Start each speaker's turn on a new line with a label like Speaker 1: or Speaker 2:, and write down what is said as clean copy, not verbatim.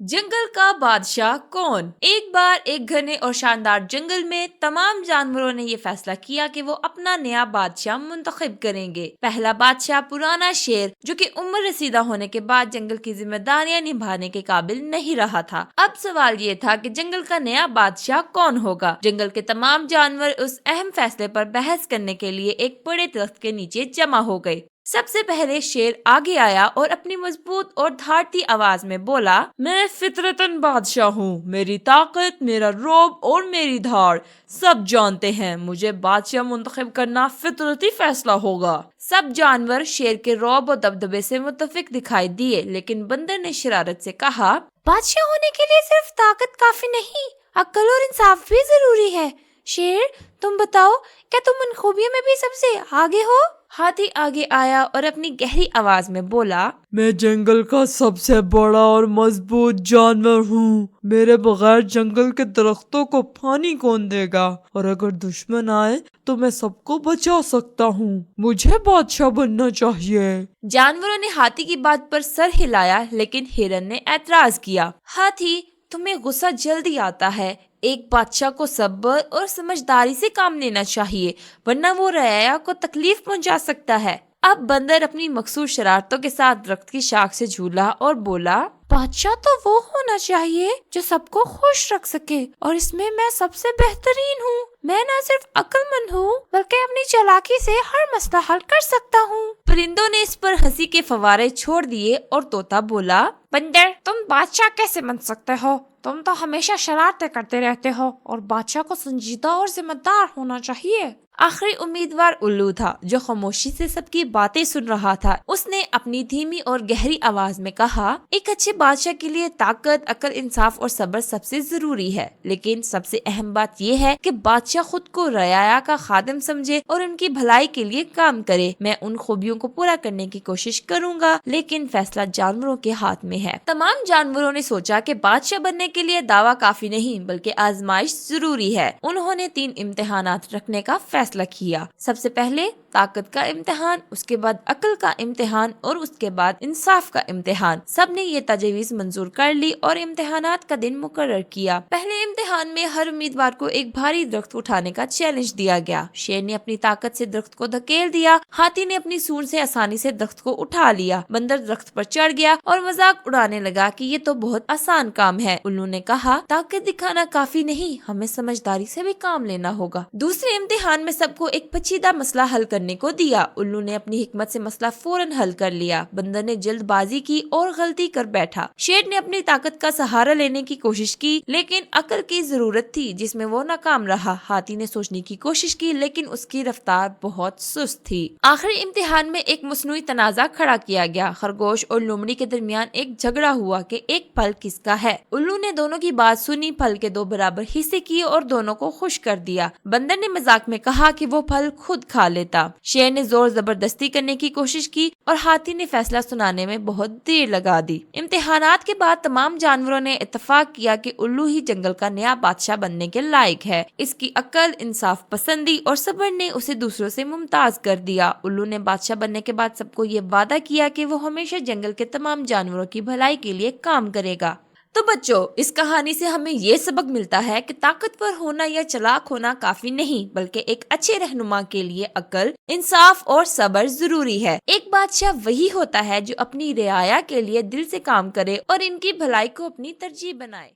Speaker 1: जंगल का बादशाह कौन। एक बार एक घने और शानदार जंगल में तमाम जानवरों ने ये फैसला किया कि वो अपना नया बादशाह मुंतखब करेंगे। पहला बादशाह पुराना शेर, जो कि उम्र रसीदा होने के बाद जंगल की जिम्मेदारियां निभाने के काबिल नहीं रहा था। अब सवाल ये था कि जंगल का नया बादशाह कौन होगा। जंगल के तमाम जानवर उस अहम फैसले पर बहस करने के लिए एक बड़े दरख्त के नीचे जमा हो गए। सबसे पहले शेर आगे आया और अपनी मजबूत और धारती आवाज में बोला, मैं फितरतन बादशाह हूँ। मेरी ताकत, मेरा रोब और मेरी धार सब जानते हैं। मुझे बादशाह मुंतखब करना फितरती फैसला होगा। सब जानवर शेर के रौब और दबदबे से मुत्तफिक दिखाई दिए, लेकिन बंदर ने शरारत से कहा, बादशाह होने के लिए सिर्फ ताकत काफी नहीं, अक्ल और इंसाफ भी जरूरी है। शेर, तुम बताओ, क्या तुम उन खूबियों में भी सबसे आगे हो? हाथी आगे आया और अपनी गहरी आवाज में बोला,
Speaker 2: मैं जंगल का सबसे बड़ा और मजबूत जानवर हूँ। मेरे बगैर जंगल के दरख्तों को पानी कौन देगा? और अगर दुश्मन आए तो मैं सबको बचा सकता हूँ। मुझे बादशाह बनना चाहिए।
Speaker 1: जानवरों ने हाथी की बात पर सर हिलाया, लेकिन हिरन ने एतराज किया, हाथी, तुम्हें गुस्सा जल्दी आता है। एक बादशाह को सब्र और समझदारी से काम लेना चाहिए, वरना वो रयाया को तकलीफ पहुंचा सकता है। अब बंदर अपनी मखसूस शरारतों के साथ दरख्त की शाख से झूला और बोला, बादशाह तो वो होना चाहिए जो सबको खुश रख सके, और इसमें मैं सबसे बेहतरीन हूँ। मैं न सिर्फ अक्लमंद हूँ, बल्कि अपनी चालाकी से हर मसला हल कर सकता हूँ। परिंदों ने इस पर हंसी के फवारे छोड़ दिए और तोता बोला, बंदर, तुम बादशाह कैसे बन सकते हो? तुम तो हमेशा शरारतें करते रहते हो, और बादशाह को संजीदा और जिम्मेदार होना चाहिए। आखिरी उम्मीदवार उल्लू था, जो खामोशी से सबकी बातें सुन रहा था। उसने अपनी धीमी और गहरी आवाज में कहा, एक अच्छे बादशाह के लिए ताकत, अक्ल, इंसाफ और सब्र सबसे जरूरी है, लेकिन सबसे अहम बात यह है कि बादशाह खुद को रयाया का खादिम समझे और उनकी भलाई के लिए काम करे। मैं उन खूबियों को पूरा करने की कोशिश करूंगा, लेकिन फैसला जानवरों के हाथ में है। तमाम जानवरों ने सोचा कि बादशाह बनने के लिए दावा काफी नहीं, बल्कि आजमाइश जरूरी है। उन्होंने 3 इम्तिहानात रखने का फैसला किया। सबसे पहले ताकत का इम्तिहान, उसके बाद अक्ल का इम्तिहान और उसके बाद इंसाफ का इम्तिहान। सब ने ये तजवीज मंजूर कर ली और इम्तिहानात का दिन मुकर्रर किया। पहले इम्तिहान में हर उम्मीदवार को एक भारी दरख्त उठाने का चैलेंज दिया गया। शेर ने अपनी ताकत से दरख्त को धकेल दिया, हाथी ने अपनी सूंड से आसानी से दरख्त को उठा लिया, बंदर दरख्त पर चढ़ गया और मजाक उड़ाने लगा कि ये तो बहुत आसान काम है। उल्लू ने कहा, ताकत दिखाना काफी नहीं, हमें समझदारी से भी काम लेना होगा। दूसरे इम्तिहान में सबको एक पेचीदा मसला हल करने को दिया। उल्लू ने अपनी हिकमत से मसला फौरन हल कर लिया, बंदर ने जल्दबाजी की और गलती कर बैठा। शेर ने अपनी ताकत का सहारा लेने की कोशिश की, लेकिन अक्ल की जरूरत थी, जिसमें वो नाकाम रहा। हाथी ने सोचने की कोशिश की, लेकिन उसकी रफ्तार बहुत सुस्त थी। आखिरी इम्तिहान में एक मसनूई तनाजा खड़ा किया गया। खरगोश और लोमड़ी के दरमियान एक झगड़ा हुआ कि एक फल किसका है। उल्लू ने दोनों की बात सुनी, फल के 2 बराबर हिस्से किए और दोनों को खुश कर दिया। बंदर ने मजाक में कहा कि वो फल खुद खा लेता। शेर ने जोर जबरदस्ती करने की कोशिश की और हाथी ने फैसला सुनाने में बहुत देर लगा दी। इम्तिहानात के बाद तमाम जानवरों ने इत्तेफाक किया कि उल्लू ही जंगल का नया बादशाह बनने के लायक है। इसकी अक्ल, इंसाफ पसंदी और सब्र ने उसे दूसरों से मुमताज कर दिया। उल्लू ने बादशाह बनने के बाद सबको ये वादा किया कि वो हमेशा जंगल के तमाम जानवरों की भलाई के लिए काम करेगा। तो बच्चों, इस कहानी से हमें ये सबक मिलता है कि ताकतवर होना या चालाक होना काफी नहीं, बल्कि एक अच्छे रहनुमा के लिए अक्ल, इंसाफ और सब्र जरूरी है। एक बादशाह वही होता है जो अपनी रियाया के लिए दिल से काम करे और इनकी भलाई को अपनी तरजीह बनाए।